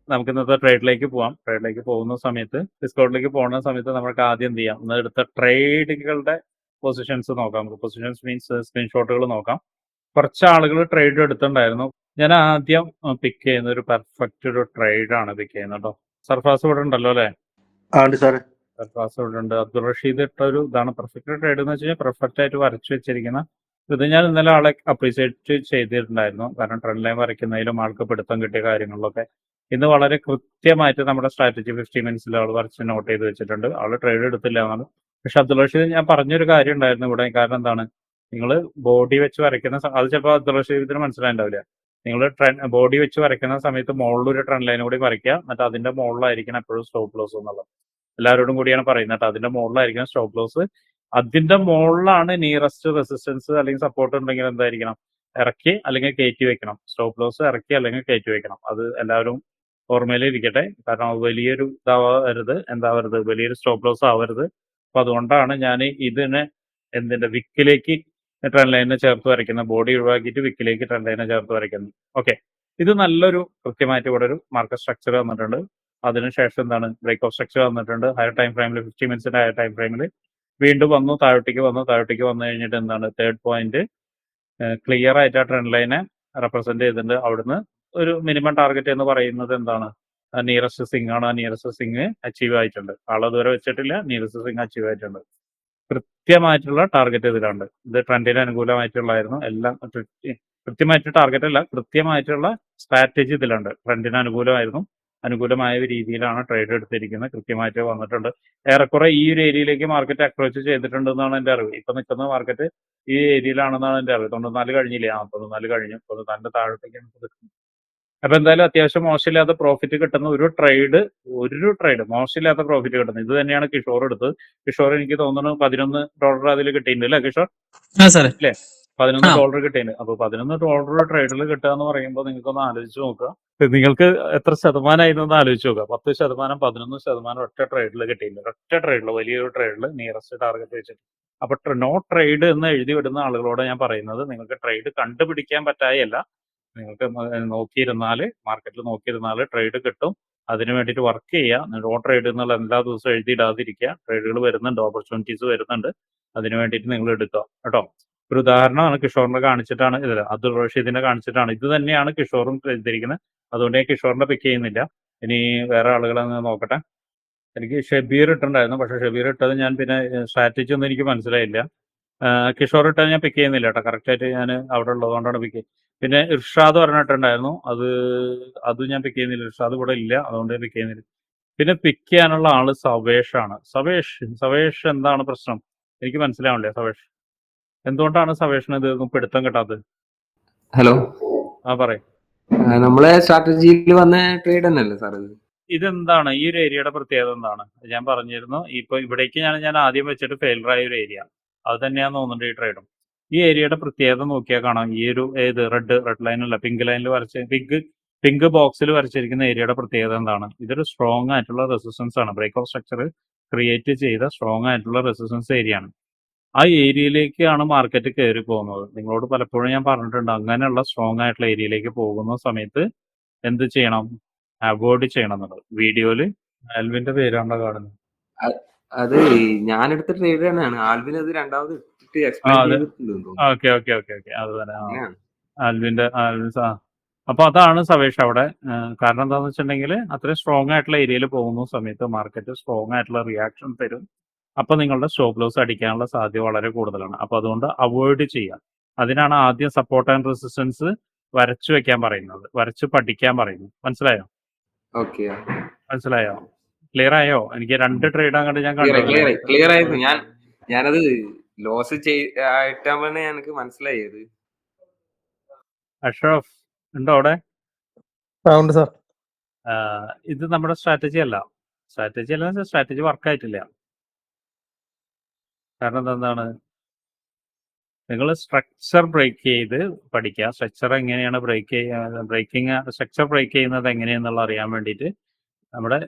നമുക്ക് ഇന്നത്തെ ട്രേഡിലേക്ക് പോവാം. ട്രേഡിലേക്ക് പോകുന്ന സമയത്ത് ഡിസ്കൗണ്ടിലേക്ക് പോകുന്ന സമയത്ത് നമുക്ക് ആദ്യം എന്ത് ചെയ്യാം, ഇന്ന് എടുത്ത ട്രേഡുകളുടെ പൊസിഷൻസ് നോക്കാം. നമുക്ക് പൊസിഷൻസ് മീൻസ് സ്ക്രീൻഷോട്ടുകൾ നോക്കാം. കുറച്ച് ആളുകൾ ട്രേഡ് എടുത്തിട്ടുണ്ടായിരുന്നു. ഞാൻ ആദ്യം പിക്ക് ചെയ്യുന്ന ഒരു പെർഫെക്റ്റ് ഒരു ട്രേഡാണ് പിക്ക് ചെയ്യുന്നത് കേട്ടോ. സർഫാസ് ഇവിടെ ഉണ്ടല്ലോ അല്ലേ? ഉണ്ട് സാറേ. സർഫാസ് ഇവിടെ ഉണ്ട്. അബ്ദുൾ റഷീദ് ഇട്ട ഒരു ഇതാണ് പെർഫെക്റ്റ് ട്രേഡ് എന്ന് വെച്ച് കഴിഞ്ഞാൽ പെർഫെക്റ്റ് ആയിട്ട് വരച്ചു വെച്ചിരിക്കുന്ന ഇത്. ഞാൻ ഇന്നലെ ആളെ അപ്രീസിയേറ്റ് ചെയ്തിട്ടുണ്ടായിരുന്നു, കാരണം ട്രെൻഡ് ലൈൻ വരയ്ക്കുന്നതിലും ആൾക്ക് പിടുത്തം കിട്ടിയ കാര്യങ്ങളിലൊക്കെ. ഇന്ന് വളരെ കൃത്യമായിട്ട് നമ്മുടെ സ്ട്രാറ്റജി 50 മിനിറ്റ്സിൽ ആൾ വരച്ച് നോട്ട് ചെയ്ത് വെച്ചിട്ടുണ്ട്. ആൾ ട്രേഡ് എടുത്തില്ല എന്നാണ്. പക്ഷെ അബ്ദുൾ റഷീദ് ഞാൻ പറഞ്ഞൊരു കാര്യം ഉണ്ടായിരുന്നു ഇവിടെ. കാരണം എന്താണ്, നിങ്ങൾ ബോഡി വെച്ച് വരയ്ക്കുന്ന അത് ചിലപ്പോൾ അബ്ദുൾ റഷീദിന് മനസ്സിലായിട്ടുണ്ടാവില്ല. നിങ്ങൾ ബോഡി വെച്ച് വരയ്ക്കുന്ന സമയത്ത് മുകളിലൊരു ട്രെൻഡ് ലൈൻ കൂടി വരയ്ക്കുക, എന്നിട്ട് അതിന്റെ മുകളിലായിരിക്കണം എപ്പോഴും സ്റ്റോപ്പ് ലോസ് എന്നുള്ളത്. എല്ലാവരോടും കൂടിയാണ് പറയുന്നത് കേട്ടോ. അതിന്റെ മുകളിലായിരിക്കണം സ്റ്റോപ്പ് ലോസ്. അതിന്റെ മുകളിലാണ് നിയറസ്റ്റ് റെസിസ്റ്റൻസ് അല്ലെങ്കിൽ സപ്പോർട്ട് ഉണ്ടെങ്കിൽ എന്തായിരിക്കണം, ഇറക്കി അല്ലെങ്കിൽ കയറ്റി വെക്കണം. സ്റ്റോപ്പ് ലോസ് ഇറക്കി അല്ലെങ്കിൽ കയറ്റി വെക്കണം. അത് എല്ലാവരും ഓർമ്മയിൽ ഇരിക്കട്ടെ. കാരണം അത് വലിയൊരു ഇതാവരുത്, എന്താവരുത്, വലിയൊരു സ്റ്റോപ്പ് ലോസ് ആവരുത്. അപ്പൊ അതുകൊണ്ടാണ് ഞാൻ ഇതിനെ എന്തിന്റെ വിക്കിലേക്ക് ട്രെൻഡ് ലൈനെ ചേർത്ത് വരയ്ക്കുന്നത്. ബോഡി ഒഴിവാക്കിയിട്ട് വിക്കിലേക്ക് ട്രെൻഡ് ലൈനെ ചേർത്ത് വരയ്ക്കുന്നത്. ഓക്കെ, ഇത് നല്ലൊരു കൃത്യമായിട്ട് ഇവിടെ ഒരു മാർക്കറ്റ് സ്ട്രക്ചർ വന്നിട്ടുണ്ട്. അതിനുശേഷം എന്താണ്, ബ്രേക്ക് ഓഫ് സ്ട്രക്ചർ വന്നിട്ടുണ്ട്. ഹയർ ടൈം ഫ്രെയിമിൽ 50 മിനിറ്റ്സിന്റെ ഹയർ ടൈം ഫ്രെയിമിൽ വീണ്ടും വന്നു, താഴോട്ടേക്ക് വന്നു കഴിഞ്ഞിട്ട് എന്താണ്, തേർഡ് പോയിന്റ് ക്ലിയർ ആയിട്ട് ആ ട്രെൻഡ് ലൈനെ റെപ്രസെന്റ് ചെയ്തിട്ടുണ്ട്. അവിടുന്ന് ഒരു മിനിമം ടാർഗറ്റ് എന്ന് പറയുന്നത് എന്താണ്, നിയറസ്റ്റ് സിംഗ് ആണ്. ആ നിയറസ്റ്റ് സിംഗ് അച്ചീവ് ആയിട്ടുണ്ട്. ആളതുവരെ വെച്ചിട്ടില്ല, നിയറസ്റ്റ് സിംഗ് അച്ചീവ് ആയിട്ടുണ്ട്. കൃത്യമായിട്ടുള്ള ടാർഗറ്റ് ഇതിലുണ്ട്. ഇത് ട്രെൻഡിന് അനുകൂലമായിട്ടുള്ളായിരുന്നു. എല്ലാം കൃത്യമായിട്ട് ടാർഗറ്റ് അല്ല, കൃത്യമായിട്ടുള്ള സ്ട്രാറ്റജി ഇതിലുണ്ട്. ട്രെൻഡിന് അനുകൂലമായിരുന്നു. അനുകൂലമായ രീതിയിലാണ് ട്രേഡ് എടുത്തിരിക്കുന്നത്. കൃത്യമായിട്ട് വന്നിട്ടുണ്ട്. ഏറെക്കുറെ ഈ ഒരു ഏരിയയിലേക്ക് മാർക്കറ്റ് അപ്രോച്ച് ചെയ്തിട്ടുണ്ടെന്നാണ് എൻ്റെ അറിവ്. ഇപ്പൊ നിൽക്കുന്ന മാർക്കറ്റ് ഈ ഏരിയയിലാണെന്നാണ് എൻ്റെ അറിവ്. 94 കഴിഞ്ഞില്ലേ? 94 കഴിഞ്ഞു. 94 താഴത്തേക്കാണ് നിൽക്കുന്നത്. അപ്പൊ എന്തായാലും അത്യാവശ്യം മോശമില്ലാത്ത പ്രോഫിറ്റ് കിട്ടുന്ന ഒരു ട്രേഡ് മോശമില്ലാത്ത പ്രോഫിറ്റ് കിട്ടുന്നത് ഇത് തന്നെയാണ് കിഷോർ എടുത്തത്. കിഷോർ എനിക്ക് തോന്നുന്നു $11 അതിൽ കിട്ടിയിട്ടുണ്ട് അല്ലേ കിഷോർ? അല്ലേ, $11 കിട്ടിയിട്ടുണ്ട്. അപ്പൊ $11 ട്രേഡിൽ കിട്ടുക എന്ന് പറയുമ്പോൾ നിങ്ങൾക്കൊന്ന് ആലോചിച്ച് നോക്കുക. നിങ്ങൾക്ക് എത്ര ശതമാനമായിരുന്നു ആലോചിച്ച് നോക്കുക. 10%, 11% ഒറ്റ ട്രേഡിൽ കിട്ടിയിട്ടുണ്ട്. ഒറ്റ ട്രേഡിൽ, വലിയൊരു ട്രേഡിൽ നിയറസ്റ്റ് ടാർഗറ്റ് വെച്ചിട്ട്. അപ്പൊ നോ ട്രേഡ് എന്ന് എഴുതി വിടുന്ന ആളുകളോട് ഞാൻ പറയുന്നത്, നിങ്ങൾക്ക് ട്രേഡ് കണ്ടുപിടിക്കാൻ പറ്റായല്ല, നിങ്ങൾക്ക് നോക്കിയിരുന്നാൽ, മാർക്കറ്റിൽ നോക്കിയിരുന്നാൽ ട്രേഡ് കിട്ടും. അതിന് വേണ്ടിയിട്ട് വർക്ക് ചെയ്യുക. നോ ട്രേഡ് എന്നുള്ള എല്ലാ ദിവസവും എഴുതിയിടാതിരിക്കുക. ട്രേഡുകൾ വരുന്നുണ്ട്, ഓപ്പർച്യൂണിറ്റീസ് വരുന്നുണ്ട്. അതിന് വേണ്ടിയിട്ട് നിങ്ങൾ എടുക്കുക കേട്ടോ. ഒരു ഉദാഹരണമാണ് കിഷോറിനെ കാണിച്ചിട്ടാണ് ഇതിൽ, അബ്ദുൾ റഷീദിനെ കാണിച്ചിട്ടാണ്. ഇത് തന്നെയാണ് കിഷോറും ചെയ്തിരിക്കുന്നത്. അതുകൊണ്ട് ഞാൻ കിഷോറിനെ പിക്ക് ചെയ്യുന്നില്ല. ഇനി വേറെ ആളുകളെ നോക്കട്ടെ. എനിക്ക് ഷബീർ ഇട്ടുണ്ടായിരുന്നു, പക്ഷെ ഷബീർ ഇട്ടത് ഞാൻ പിന്നെ സ്ട്രാറ്റജി ഒന്നും എനിക്ക് മനസ്സിലായില്ല. കിഷോർ ഇട്ടത് ഞാൻ പിക്ക് ചെയ്യുന്നില്ല കേട്ടോ. കറക്റ്റായിട്ട് ഞാൻ അവിടെ ഉള്ളതുകൊണ്ടാണ് പിക്ക് ചെയ്യുന്നത്. പിന്നെ ഇർഷാദ് പറഞ്ഞിട്ടുണ്ടായിരുന്നു, അത് ഞാൻ പിക്ക് ചെയ്യുന്നില്ല. ഇർഷാദ് ഇവിടെ ഇല്ല, അതുകൊണ്ട് പിക്ക് ചെയ്യുന്നില്ല. പിന്നെ പിക്ക് ചെയ്യാനുള്ള ആള് സവേഷാണ്. സവേഷ് എന്താണ് പ്രശ്നം എനിക്ക് മനസ്സിലാവണില്ല. സവേഷ് എന്തുകൊണ്ടാണ് സവേഷിന് ഇത് പിടുത്തം കിട്ടാത്തത്? ഹലോ, പറയും. നമ്മളെ സ്ട്രാറ്റജിയിൽ വന്ന ട്രേഡ് തന്നെയല്ലേ സാർ ഇത്? ഇതെന്താണ് ഈ ഒരു ഏരിയയുടെ പ്രത്യേകത എന്താണ്? ഞാൻ പറഞ്ഞിരുന്നു, ഇപ്പൊ ഇവിടേക്ക് ഞാൻ ആദ്യം വെച്ചിട്ട് ഫെയിലർ ആയ ഒരു ഏരിയ അത് തന്നെയാന്ന് തോന്നുന്നുണ്ട് ഈ ട്രേഡും. ഈ ഏരിയയുടെ പ്രത്യേകത നോക്കിയാൽ കാണാം. ഈ ഒരു റെഡ് ലൈൻ അല്ല, പിങ്ക് ലൈനിൽ പിങ്ക് ബോക്സിൽ വരച്ചിരിക്കുന്ന ഏരിയയുടെ പ്രത്യേകത എന്താണ്? ഇതൊരു സ്ട്രോങ് ആയിട്ടുള്ള റെസിസ്റ്റൻസ് ആണ്. ബ്രേക്ക് ഓഫ് സ്ട്രക്ചർ ക്രിയേറ്റ് ചെയ്ത സ്ട്രോങ് ആയിട്ടുള്ള റെസിസ്റ്റൻസ് ഏരിയ ആണ്. ആ ഏരിയയിലേക്കാണ് മാർക്കറ്റ് കയറി പോകുന്നത്. നിങ്ങളോട് പലപ്പോഴും ഞാൻ പറഞ്ഞിട്ടുണ്ട്, അങ്ങനെയുള്ള സ്ട്രോങ് ആയിട്ടുള്ള ഏരിയയിലേക്ക് പോകുന്ന സമയത്ത് എന്ത് ചെയ്യണം? അവോയ്ഡ് ചെയ്യണം എന്നുള്ളത്. വീഡിയോയില് ആൽവിന്റെ പേരാണോ കാണുന്നത്? അത് ഞാൻ എടുത്ത ട്രേഡ് തന്നെയാണ്. ആൽവിൻ അത് രണ്ടാമത് എക്സ്പ്ലെയിൻ ചെയ്തിട്ടുണ്ട്. ഓക്കെ, അത് തന്നെ ആൽവിന്റെ. അപ്പൊ അതാണ് സവേഷ് അവിടെ. കാരണം എന്താന്ന് വെച്ചിട്ടുണ്ടെങ്കിൽ, അത്രയും സ്ട്രോങ് ആയിട്ടുള്ള ഏരിയയിൽ പോകുന്ന സമയത്ത് മാർക്കറ്റ് സ്ട്രോങ് ആയിട്ടുള്ള റിയാക്ഷൻ തരും. അപ്പൊ നിങ്ങളുടെ സ്റ്റോപ്പ് ലോസ് അടിക്കാനുള്ള സാധ്യത വളരെ കൂടുതലാണ്. അപ്പൊ അതുകൊണ്ട് അവോയ്ഡ് ചെയ്യാം. അതിനാണ് ആദ്യം സപ്പോർട്ട് ആൻഡ് റെസിസ്റ്റൻസ് വരച്ചു വെക്കാൻ പറയുന്നത്, വരച്ച് പഠിക്കാൻ പറയുന്നത്. മനസ്സിലായോ? മനസ്സിലായോ? ക്ലിയർ ആയോ? എനിക്ക് 2 ട്രേഡ് അങ്ങോട്ട് ഞാൻ ക്ലിയർ ആയിരുന്നു. ഞാനത് ലോസ് ആയിട്ടാണ് എനിക്ക് മനസ്സിലായത്. അഷ്റഫ് ഉണ്ടോ അവിടെ? ഉണ്ട് സാർ. ഇത് നമ്മുടെ സ്ട്രാറ്റജി അല്ല. സ്ട്രാറ്റജി വർക്ക് ആയിട്ടില്ല. കാരണം എന്താണ്, നിങ്ങൾ സ്ട്രക്ചർ ബ്രേക്ക് ചെയ്ത് പഠിക്കുക. സ്ട്രക്ചർ എങ്ങനെയാണ് സ്ട്രക്ചർ ബ്രേക്ക് ചെയ്യുന്നത് എങ്ങനെയാണെന്നുള്ള അറിയാൻ വേണ്ടിയിട്ട് നമ്മുടെ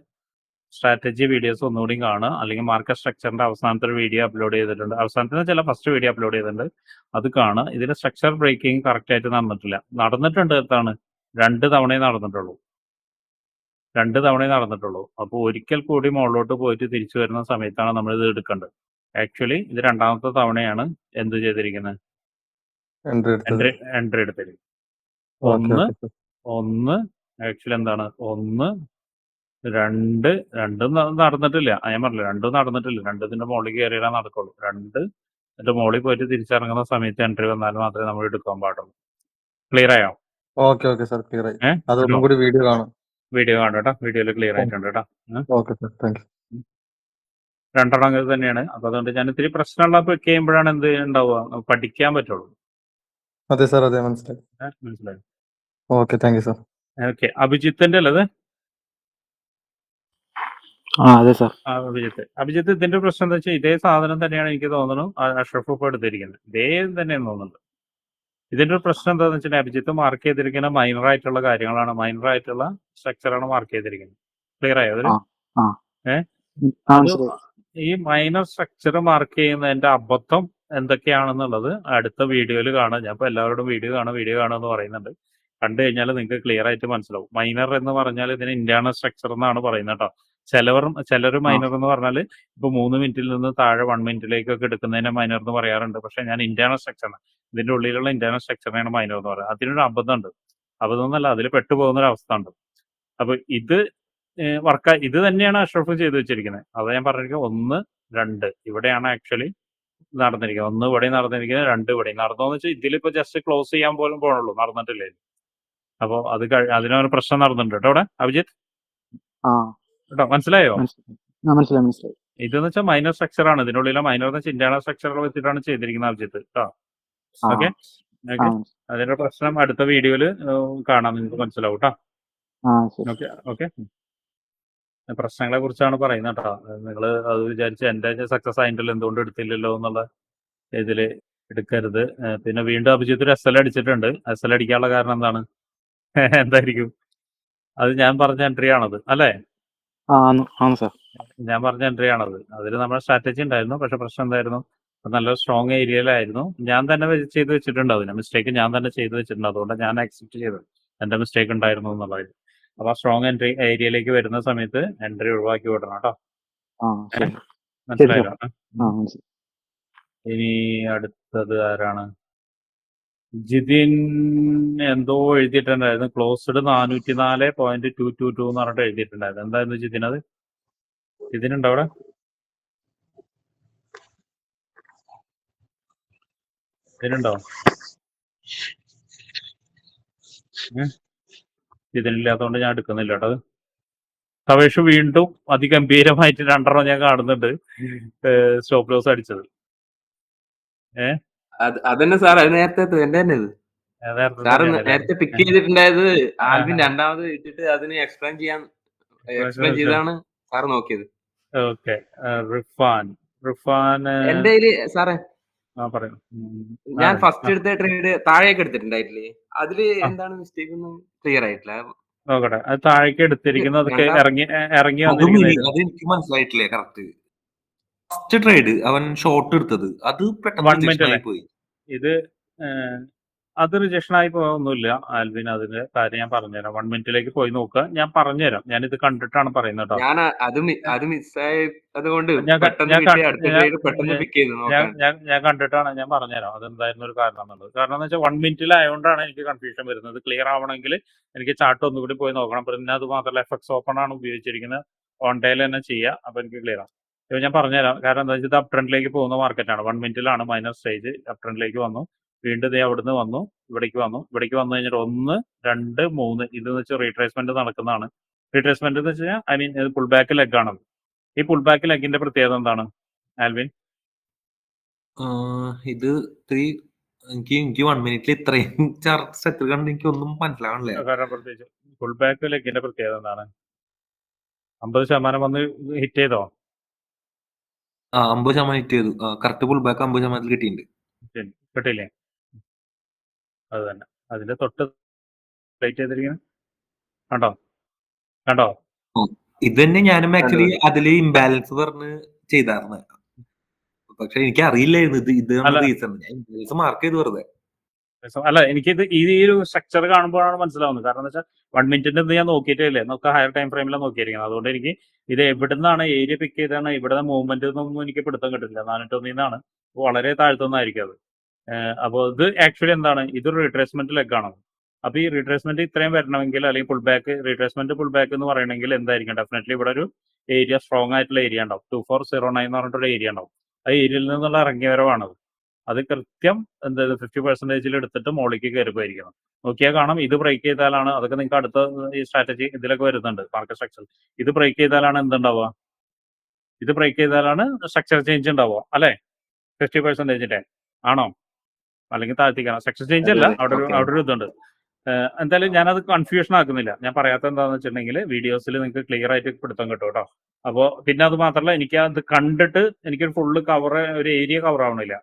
സ്ട്രാറ്റജി വീഡിയോസ് ഒന്നുകൂടി കാണുക. അല്ലെങ്കിൽ മാർക്കറ്റ് സ്ട്രക്ചറിന്റെ അവസാനത്തെ ഒരു വീഡിയോ അപ്ലോഡ് ചെയ്തിട്ടുണ്ട്. അവസാനത്തിന് ചില ഫസ്റ്റ് വീഡിയോ അപ്ലോഡ് ചെയ്തിട്ടുണ്ട്, അത് കാണുക. ഇതിൽ സ്ട്രക്ചർ ബ്രേക്കിംഗ് കറക്റ്റ് ആയിട്ട് നടന്നിട്ടില്ല. നടന്നിട്ടുണ്ട്, 2 തവണയേ നടന്നിട്ടുള്ളൂ. 2 തവണയേ നടന്നിട്ടുള്ളൂ. അപ്പോൾ ഒരിക്കൽ കൂടി മുകളിലോട്ട് പോയിട്ട് തിരിച്ചു വരുന്ന സമയത്താണ് നമ്മളിത് എടുക്കേണ്ടത്. ആക്ച്വലി ഇത് 2ാമത്തെ തവണയാണ് എന്ത് ചെയ്തിരിക്കുന്നത്? എൻട്രി എടുത്തത്. എൻട്രി എടുത്തിരിക്കുന്നത്. Okay 1 okay sir. 1 ആക്ച്വലി എന്താണ് 1 2 2 നടന്നിട്ടില്ല. ഞാൻ പറഞ്ഞില്ലേ 2 നടന്നിട്ടില്ല. 2 ഇതിന്റെ മുകളിൽ കയറിയാലേ നടക്കുള്ളൂ. 2 ഇതിന്റെ മുകളിൽ പോയിട്ട് തിരിച്ചിറങ്ങുന്ന സമയത്ത് എൻട്രി വന്നാൽ മാത്രമേ നമ്മൾ എടുക്കാൻ പാടുള്ളൂ. ക്ലിയർ ആയോ? ഓക്കെ ഓക്കെ സർ, ക്ലിയർ ആയി. അതൊന്നും കേട്ടോ? കൂടി വീഡിയോ കാണാം. വീഡിയോ കാണും കേട്ടോ. വീഡിയോയിൽ ക്ലിയർ ആയിട്ടുണ്ട് കേട്ടോ. Okay sir, thank you. 2 അങ്ങനെ തന്നെയാണ്. അപ്പൊ അതുകൊണ്ട് ഞാൻ ഇത്തിരി പ്രശ്നമുള്ള ചെയ്യുമ്പോഴാണ് എന്ത് ഉണ്ടാവുക, പഠിക്കാൻ പറ്റുള്ളൂ. അതെ സർ, അതെ മനസ്സിലായി. മനസ്സിലായി. Okay, thank you sir. Okay, അഭിജിത്തിന്റെ അല്ലത്? അതെ സാർ. അഭിജിത്ത് ഇതിന്റെ പ്രശ്നം എന്താ വെച്ചാൽ ഇതേ സാധനം തന്നെയാണ് എനിക്ക് തോന്നുന്നു അഷ്റഫ് ഇപ്പൊ എടുത്തിരിക്കുന്നത്. ഇതേ തന്നെയാണ് തോന്നുന്നത്. ഇതിന്റെ ഒരു പ്രശ്നം എന്താണെന്ന് വെച്ചാൽ അഭിജിത്ത് മാർക്ക് ചെയ്തിരിക്കുന്ന മൈനർ ആയിട്ടുള്ള കാര്യങ്ങളാണ്, മൈനർ ആയിട്ടുള്ള സ്ട്രക്ചറാണ് മാർക്ക് ചെയ്തിരിക്കുന്നത്. ക്ലിയർ ആയോ അതിന്? ഈ മൈനർ സ്ട്രക്ചർ മാർക്ക് ചെയ്യുന്നതിന്റെ അബദ്ധം എന്തൊക്കെയാണെന്നുള്ളത് അടുത്ത വീഡിയോയിൽ കാണാം. ഞാൻ ഇപ്പൊ എല്ലാവരോടും വീഡിയോ കാണുക എന്ന് പറയുന്നുണ്ട്. കണ്ടു കഴിഞ്ഞാൽ നിങ്ങൾക്ക് ക്ലിയർ ആയിട്ട് മനസ്സിലാവും. മൈനർ എന്ന് പറഞ്ഞാൽ ഇതിന് ഇന്റേണൽ സ്ട്രക്ചർ എന്നാണ് പറയുന്നത് കേട്ടോ. ചിലർ മൈനർ എന്ന് പറഞ്ഞാൽ ഇപ്പൊ 3 മിനിറ്റിൽ നിന്ന് താഴെ 1 മിനിറ്റിലേക്കൊക്കെ എടുക്കുന്നതിനെ മൈനർ എന്ന് പറയാറുണ്ട്. പക്ഷെ ഞാൻ ഇന്റേണൽ സ്ട്രക്ചർ, ഇതിന്റെ ഉള്ളിലുള്ള ഇന്റേണൽ സ്ട്രക്ചറിനെയാണ് മൈനർ എന്ന് പറയുന്നത്. അതിനൊരു അബദ്ധം ഉണ്ട്. അബദ്ധം എന്നല്ല, അതിൽ പെട്ടുപോകുന്ന ഒരു അവസ്ഥ ഉണ്ട്. അപ്പൊ ഇത് ഇത് തന്നെയാണ് അഷ്റഫ് ചെയ്തു വെച്ചിരിക്കുന്നത്. അത് ഞാൻ പറഞ്ഞിരിക്കുന്നത് 1 2 ഇവിടെയാണ് ആക്ച്വലി നടന്നിരിക്കുന്നത്. 1 ഇവിടെ നടന്നിരിക്കുന്നത്, 2 ഇവിടെ നടന്നോന്ന് വെച്ചാൽ ഇതിലിപ്പോ ജസ്റ്റ് ക്ലോസ് ചെയ്യാൻ പോലും പോകണുള്ളൂ, നടന്നിട്ടില്ലേ. അപ്പൊ അത് അതിനൊരു പ്രശ്നം നടന്നിട്ടുണ്ട് കേട്ടോ ഇവിടെ അഭിജിത്ത്. കേട്ടോ, മനസ്സിലായോ? മനസ്സിലായി. ഇതെന്ന് വെച്ചാൽ മൈനർ സ്ട്രക്ചർ ആണ്. ഇതിനുള്ളിലെ മൈനർ എന്ന് വെച്ചാൽ ഇന്റേണൽ സ്ട്രക്ചറുകൾ വെച്ചിട്ടാണ് ചെയ്തിരിക്കുന്നത് അഭിജിത്ത് കേട്ടോ. ഓക്കെ, അതിന്റെ പ്രശ്നം അടുത്ത വീഡിയോയിൽ കാണാം, നിങ്ങൾക്ക് മനസ്സിലാവും കേട്ടോ. ഓക്കെ ഓക്കെ, പ്രശ്നങ്ങളെ കുറിച്ചാണ് പറയുന്നത് കേട്ടോ. നിങ്ങൾ അത് വിചാരിച്ച് എന്റെ സക്സസ് ആയിട്ടില്ല എന്തുകൊണ്ട് എടുത്തില്ലല്ലോ എന്നുള്ള ഇതില് എടുക്കരുത്. പിന്നെ വീണ്ടും അഭിജിത്ത് ഒരു SL അടിച്ചിട്ടുണ്ട്. SL അടിക്കാനുള്ള കാരണം എന്താണ്? എന്തായിരിക്കും? അത് ഞാൻ പറഞ്ഞ എൻട്രി ആണത് അല്ലേ? ഞാൻ പറഞ്ഞ എൻട്രി ആണത്. അതിൽ നമ്മുടെ സ്ട്രാറ്റജി ഉണ്ടായിരുന്നു. പക്ഷെ പ്രശ്നം എന്തായിരുന്നു? നല്ല സ്ട്രോങ് ഏരിയയിലായിരുന്നു. ഞാൻ തന്നെ ചെയ്ത് വെച്ചിട്ടുണ്ട്. അതിന് മിസ്റ്റേക്ക് ഞാൻ തന്നെ ചെയ്ത് വെച്ചിട്ടുണ്ട്. അതുകൊണ്ട് ഞാൻ അക്സെപ്റ്റ് ചെയ്തത് എന്റെ മിസ്റ്റേക്ക് ഉണ്ടായിരുന്നു എന്നുള്ളത്. അപ്പൊ ആ സ്ട്രോങ് ഏരിയയിലേക്ക് വരുന്ന സമയത്ത് എൻട്രി ഒഴിവാക്കി വിടണം കേട്ടോ. മനസ്സിലായല്ലോ? ഇനി അടുത്തത് ആരാണ്? ജിതിൻ എന്തോ എഴുതിയിട്ടുണ്ടായിരുന്നു. ക്ലോസ്ഡ് 404.222 എന്ന് പറഞ്ഞിട്ട് എഴുതിയിട്ടുണ്ടായിരുന്നു. എന്തായിരുന്നു ജിതിൻ? അത് ഇതിനുണ്ടോ അവിടെ? ഇതിനുണ്ടോ? ഇതിനില്ലാത്തതുകൊണ്ട് ഞാൻ എടുക്കുന്നില്ല കേട്ടോ. തവേഷ് വീണ്ടും അതിഗംഭീരമായിട്ട് 2 ഞാൻ കാണുന്നുണ്ട് സ്റ്റോപ്പ് ലോസ് അടിച്ചത്. അതന്നെ സാർ, അത് നേരത്തെ എന്റെ തന്നെ ഇത് സാറ് നേരത്തെ പിക്ക് ചെയ്തിട്ടുണ്ടായത്. ആൽവിൻ 2ാമത് ഇട്ടിട്ട് അതിന് എക്സ്പ്ലെയിൻ ചെയ്താണ് സാർ നോക്കിയത്. ഓക്കെ, റിഫാൻ എന്റെ സാറേ പറയും. ഞാൻ ഫസ്റ്റ് എടുത്ത ട്രേഡ് താഴേക്ക് എടുത്തിട്ടുണ്ടായിട്ടില്ലേ? അതില് എന്താണ് മിസ്റ്റേക്ക് ഒന്നും ക്ലിയർ ആയിട്ടില്ല. നോക്കട്ടെ, അത് താഴേക്ക് എടുത്തിരിക്കുന്നത് ഇറങ്ങി അത് എനിക്ക് മനസ്സിലായിട്ടില്ലേ കറക്റ്റ്. ഫസ്റ്റ് ട്രേഡ് അവൻ ഷോർട്ട് എടുത്തത് അത് പെട്ടെന്ന് പോയി. ഇത് അത് റിജക്ഷൻ ആയി പോയൊന്നുമില്ല ആൽവിൻ. അതിന്റെ കാര്യം ഞാൻ പറഞ്ഞുതരാം. 1 മിനിറ്റിലേക്ക് പോയി നോക്കുക, ഞാൻ പറഞ്ഞുതരാം. ഞാൻ ഇത് കണ്ടിട്ടാണ് പറയുന്നത് കേട്ടോ. അത് മിസ്സായി, അതുകൊണ്ട് ഞാൻ കണ്ടിട്ടാണ് ഞാൻ പറഞ്ഞുതരാം അതെന്തായിരുന്നു ഒരു കാരണം എന്നുള്ളത്. കാരണം എന്ന് വെച്ചാൽ 1 മിനിറ്റിലായതുകൊണ്ടാണ് എനിക്ക് കൺഫ്യൂഷൻ വരുന്നത്. ക്ലിയർ ആവണമെങ്കിൽ എനിക്ക് ചാർട്ട് ഒന്നുകൂടി പോയി നോക്കണം. പിന്നെ അത് മാത്രമല്ല FX ഓപ്പൺ ആണ് ഉപയോഗിച്ചിരിക്കുന്നത്. ഓൺ ഡേയിൽ തന്നെ ചെയ്യുക. അപ്പൊ എനിക്ക് ക്ലിയർ ആണ്. ഇപ്പൊ ഞാൻ പറഞ്ഞുതരാം. കാരണം എന്താ വെച്ചാൽ ഇത് അപ് ട്രെൻഡിലേക്ക് പോകുന്ന മാർക്കറ്റാണ്. 1 മിനിറ്റിലാണ് മൈനർ സ്റ്റേജ്. അപ് ട്രെൻഡിലേക്ക് വന്നു, വീണ്ടും അവിടുന്ന് വന്നു, ഇവിടേക്ക് വന്നു കഴിഞ്ഞിട്ട് 1 2 3 ഇതെന്ന് വെച്ചാൽ റീട്രേസ്മെന്റ് നടക്കുന്നതാണ്. റീട്രേസ്മെന്റ് എന്ന് വെച്ചാൽ I mean pull back leg ആണ്. ഈ പുൾ ബാക്ക് ലെഗിന്റെ പ്രത്യേകത എന്താണ് ആൽവിൻ? ഇത് എനിക്ക് 1 മിനിറ്റിൽ ഇത്രയും സ്ട്രക്ചർ കണ്ട് എനിക്ക് ഒന്നും മനസ്സിലാവണില്ല. കാരണം പ്രത്യേകിച്ച് പുൾ ബാക്ക് ലെഗിന്റെ പ്രത്യേകത എന്താണ്? 50% വന്ന് ഹിറ്റ് ചെയ്തോ? 50% ഹിറ്റ് ചെയ്തു. കറക്റ്റ് പുൾ ബാക്ക് 50% കിട്ടിയിട്ടുണ്ട്. കിട്ടില്ലേ? അത് തന്നെ അതിന്റെ തൊട്ട് പ്ലേറ്റ് ചെയ്തിരിക്കുന്നത് കണ്ടോ? ഇത് തന്നെ ഞാനും ആക്ച്വലി അതില് ഇംബാലൻസ് പറഞ്ഞ് ചെയ്തായിരുന്നു. പക്ഷെ എനിക്ക് അറിയില്ലായിരുന്നു ഇതാണ് റീസൺ. ഞാൻ ഇംബാലൻസ് മാർക്ക് ചെയ്ത് വെറുതെ. അല്ല എനിക്കിത് ഈ ഒരു സ്ട്രക്ചർ കാണുമ്പോഴാണ് മനസ്സിലാവുന്നത്. കാരണം എന്താ വെച്ചാൽ 1 മിനിറ്റിന്റെ ഇത് ഞാൻ നോക്കിയിട്ടേ ഇല്ലേ, നമുക്ക് ഹയർ ടൈം ഫ്രെയിമിലാണ് നോക്കിയിരിക്കുന്നത്. അതുകൊണ്ട് എനിക്ക് ഇത് എവിടുന്നാണ് ഏരിയ പിക്ക് ചെയ്താണ് ഇവിടെ മൂവ്മെന്റ് എന്നൊന്നും എനിക്ക് പിടുത്തം കിട്ടില്ല. 401 വളരെ താഴ്ത്തുന്നതായിരിക്കും അത്. അപ്പോൾ ഇത് ആക്ച്വലി എന്താണ്, ഇതൊരു റീട്രേസ്മെന്റ് ലെഗ് ആണ്. അപ്പോൾ ഈ റീട്രേസ്മെന്റ് ഇത്രയും വരണമെങ്കിൽ, അല്ലെങ്കിൽ pull back retracement pull back എന്ന് പറയണമെങ്കിൽ എന്തായിരിക്കും, ഡെഫിനറ്റ്ലി ഇവിടെ ഒരു ഏരിയ സ്ട്രോങ് ആയിട്ടുള്ള ഏരിയ ഉണ്ടാവും. 2409 എന്ന് പറഞ്ഞിട്ടൊരു ഏരിയ ഉണ്ടാവും. ആ ഏരിയയിൽ നിന്നുള്ള ഇറങ്ങിയ വരവാണത്. അത് കൃത്യം എന്താ 50% എടുത്തിട്ട് മുകളിലേക്ക് കയറിപ്പോയിരിക്കണം. നോക്കിയാൽ കാണാം, ഇത് ബ്രേക്ക് ചെയ്താലാണ്, അതൊക്കെ നിങ്ങൾക്ക് അടുത്ത ഈ സ്ട്രാറ്റജി ഇതിലൊക്കെ വരുന്നുണ്ട് മാർക്കറ്റ് സ്ട്രക്ചർ. ഇത് ബ്രേക്ക് ചെയ്താലാണ് എന്തുണ്ടാവുക, ഇത് ബ്രേക്ക് ചെയ്താലാണ് സ്ട്രക്ചർ ചേഞ്ച് ഉണ്ടാവുക അല്ലേ? 50% ആണോ? അല്ലെങ്കിൽ താഴ്ത്തിക്കണം. സ്ട്രക്ചർ ചേഞ്ച് അല്ല, അവിടെ ഒരു ഇതുണ്ട്. എന്തായാലും ഞാനത് കൺഫ്യൂഷൻ ആക്കുന്നില്ല. ഞാൻ പറയാത്ത എന്താണെന്ന് വെച്ചിട്ടുണ്ടെങ്കിൽ വീഡിയോസിൽ നിങ്ങൾക്ക് ക്ലിയർ ആയിട്ട് പിടുത്തം കിട്ടും കേട്ടോ. അപ്പോൾ പിന്നെ അത് മാത്രമല്ല, എനിക്ക് അത് കണ്ടിട്ട് എനിക്കൊരു ഫുള്ള് കവർ, ഒരു ഏരിയ കവർ ആവണില്ല,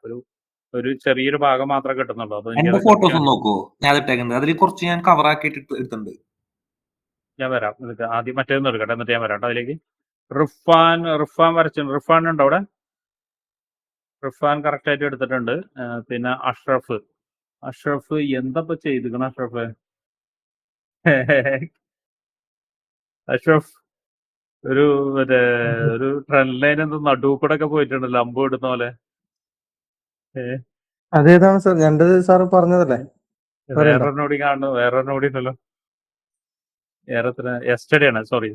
ഒരു ചെറിയൊരു ഭാഗം മാത്രമേ കിട്ടുന്നുള്ളൂ. അപ്പോൾ എന്റെ ഫോട്ടോസ് ഒന്ന് നോക്കൂ, ഞാൻ ഇട്ടേക്കുന്നത് അതിൽ കുറച്ച് ഞാൻ കവർ ആക്കിയിട്ട് എടുത്തിട്ടുണ്ട്. ഞാൻ വരാം, ഇതൊക്കെ ആദ്യം മറ്റേന്ന് എടുക്കട്ടെ, എന്നിട്ട് ഞാൻ വരാം കേട്ടോ അതിലേക്ക്. റിഫാൻ വരച്ചിട്ടുണ്ട്. റിഫാൻ ഉണ്ടോ അവിടെ? റിഫാൻ കറക്റ്റ് ആയിട്ട് എടുത്തിട്ടുണ്ട്. പിന്നെ അഷ്റഫ് എന്തപ്പോ ചെയ്തിക്കണം? അഷ്റഫ് ഒരു മറ്റേ ഒരു ട്രെൻഡ് ലൈൻ എന്തോ നടുവ് കൂടെ ഒക്കെ പോയിട്ടുണ്ടല്ലോ, അമ്പ് ഇടുന്ന പോലെ. അതേതാണ് സാർ? എന്റെ സാറ് പറഞ്ഞതല്ലേ? വേറൊരെണ്ണോടി കാണുന്നു, വേറൊരെണ്ണോടി ഉണ്ടല്ലോ. യെസ്റ്റർഡേ ആണ്, സോറി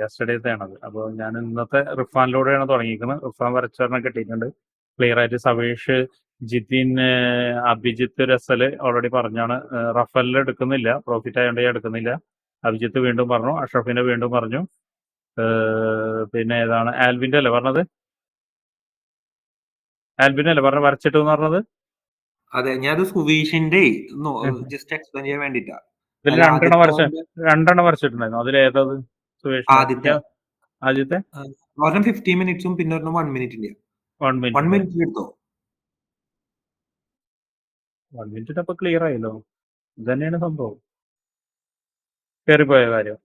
യെസ്റ്റർഡേത്തെ ആണത്. അപ്പോൾ ഞാൻ ഇന്നത്തെ റിഫാനിലൂടെയാണ് തുടങ്ങിയിരിക്കുന്നത്. റിഫാൻ വരച്ചൊരെണ്ണം കിട്ടിയിട്ടുണ്ട് ക്ലിയർ ആയിട്ട്. സവേഷ്, ജിതിൻ, അഭിജിത്ത്, രസല് ഓൾറെഡി പറഞ്ഞാണ്. റഫലിൽ എടുക്കുന്നില്ല, പ്രോഫിറ്റ് ആയതുകൊണ്ട് ഞാൻ എടുക്കുന്നില്ല. അഭിജിത്ത് വീണ്ടും പറഞ്ഞു, അഷ്റഫിന്റെ വീണ്ടും പറഞ്ഞു. പിന്നെ ഏതാണ്, ആൽവിന്റെ അല്ലേ പറഞ്ഞത്? ആൽവിന്റെ അല്ലേ പറഞ്ഞ വരച്ചിട്ട് എന്ന് പറഞ്ഞത്? അതെ, ഞാൻ സുവീഷിന്റെ ജസ്റ്റ് എക്സ്പ്ലെയിൻ ചെയ്യാൻ വേണ്ടിട്ടാ. ഇതിൽ രണ്ടെണ്ണം വരച്ചിട്ടുണ്ടായിരുന്നു. അതിലേതത് സുവേഷ്? ആദ്യത്തെ 15 മിനിറ്റ്സും പിന്നെ 1 മിനിറ്റിന്റെ. 1 മിനിറ്റ് എടുത്തോ? 1 മിനിറ്റ് അപ്പൊ ക്ലിയർ ആയല്ലോ. ഇത് തന്നെയാണ് സംഭവം. കേറിപ്പോയ കാര്യം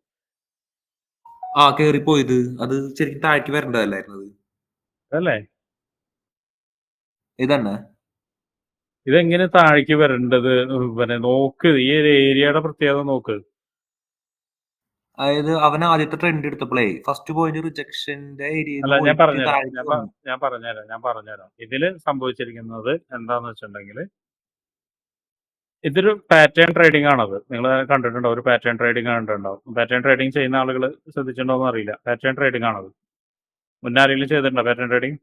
കേറിപ്പോയത് അത് ശരിക്കും താഴ്ത്തി വരേണ്ടതല്ലായിരുന്നത് അല്ലേ? ഇതന്നെ. ഇതെങ്ങനെ താഴേക്ക് വരേണ്ടത്? പിന്നെ നോക്ക്, ഈ ഒരു ഏരിയയുടെ പ്രത്യേകത നോക്ക്. അതായത് അവൻ ആദ്യത്തെ ട്രെൻഡ് എടുത്തപ്പോഴേ ഫസ്റ്റ് പോയിന്റ് റിജക്ഷന്റെ അല്ല, ഞാൻ പറഞ്ഞുതരാം. ഇതില് സംഭവിച്ചിരിക്കുന്നത് എന്താന്ന് വെച്ചിട്ടുണ്ടെങ്കിൽ, ഇതൊരു പാറ്റേൺ ട്രേഡിംഗ് ആണത്. നിങ്ങൾ കണ്ടിട്ടുണ്ടോ? ഒരു പാറ്റേൺ ട്രേഡിംഗ് കണ്ടിട്ടുണ്ടാവും. പാറ്റേൺ ട്രേഡിംഗ് ചെയ്യുന്ന ആളുകൾ ശ്രദ്ധിച്ചിട്ടുണ്ടോ എന്ന് അറിയില്ല. പാറ്റേൺ ട്രേഡിംഗ് ആണത്. മുന്നേ ആരെങ്കിലും ചെയ്തിട്ടുണ്ടോ പാറ്റേൺ ട്രേഡിംഗ്?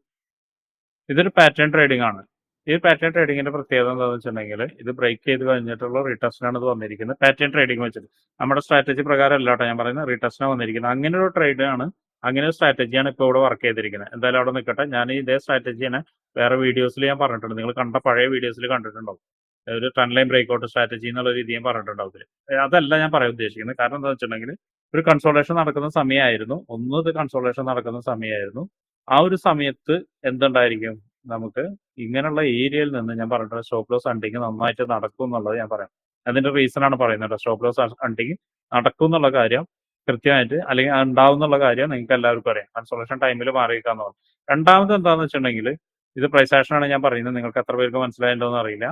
ഇതൊരു പാറ്റേൺ ട്രേഡിംഗ് ആണ്. ഈ പാറ്റേൺ ട്രേഡിങ്ങിന്റെ പ്രത്യേകത എന്താണെന്ന് വെച്ചിട്ടുണ്ടെങ്കിൽ, ഇത് ബ്രേക്ക് ചെയ്ത് കഴിഞ്ഞിട്ടുള്ള റീടെസ്റ്റിനാണ് ഇത് വന്നിരിക്കുന്നത്. പാറ്റേൺ ട്രേഡിംഗ് വെച്ചിട്ട് നമ്മുടെ സ്ട്രാറ്റജി പ്രകാരം അല്ല കേട്ടോ ഞാൻ പറയുന്നത്, റീടെസ്റ്റിനാണ് വന്നിരിക്കുന്നത്. അങ്ങനെ ഒരു ട്രേഡ് ആണ്, അങ്ങനെ ഒരു സ്ട്രാറ്റജിയാണ് ഇപ്പോൾ ഇവിടെ വർക്ക് ചെയ്തിരിക്കുന്നത്. എന്തായാലും അവിടെ നിൽക്കട്ടെ. ഞാൻ ഇതേ സ്ട്രാറ്റജിയാണ് വേറെ വീഡിയോസിൽ ഞാൻ പറഞ്ഞിട്ടുണ്ട്. നിങ്ങൾ കണ്ട പഴയ വീഡിയോസിൽ കണ്ടിട്ടുണ്ടാവും. ഒരു ട്രെൻഡ് ലൈൻ ബ്രേക്ക്ഔട്ട് സ്ട്രാറ്റജി എന്നുള്ള രീതി ഞാൻ പറഞ്ഞിട്ടുണ്ടാവും ഇതിൽ. അതല്ല ഞാൻ പറയാൻ ഉദ്ദേശിക്കുന്നത്. കാരണം എന്താണെന്ന് വെച്ചിട്ടുണ്ടെങ്കിൽ, ഒരു കൺസോൾട്ടേഷൻ നടക്കുന്ന സമയമായിരുന്നു. ഇത് കൺസോൾട്ടേഷൻ നടക്കുന്ന സമയമായിരുന്നു. ആ ഒരു സമയത്ത് എന്തുണ്ടായിരിക്കും, നമുക്ക് ഇങ്ങനെയുള്ള ഏരിയയിൽ നിന്ന് ഞാൻ പറഞ്ഞിട്ട് സ്റ്റോപ്പ് ലോസ് ഹണ്ടിങ് നന്നായിട്ട് നടക്കും എന്നുള്ളത് ഞാൻ പറയാം. അതിന്റെ റീസൺ ആണ് പറയുന്നത്. സ്റ്റോപ്പ് ലോസ് ഹണ്ടിങ് നടക്കും എന്നുള്ള കാര്യം കൃത്യമായിട്ട്, അല്ലെങ്കിൽ ഉണ്ടാവും എന്നുള്ള കാര്യം നിങ്ങൾക്ക് എല്ലാവർക്കും അറിയാം. കൺസോളേഷൻ ടൈമിൽ മാറിയേക്കാന്ന് പറഞ്ഞു. രണ്ടാമത് എന്താണെന്ന് വെച്ചിട്ടുണ്ടെങ്കിൽ, ഇത് പ്രൈസ് ആക്ഷൻ ആണ് ഞാൻ പറയുന്നത്. നിങ്ങൾക്ക് എത്ര പേർക്ക് മനസ്സിലായല്ലോ എന്ന് അറിയില്ല.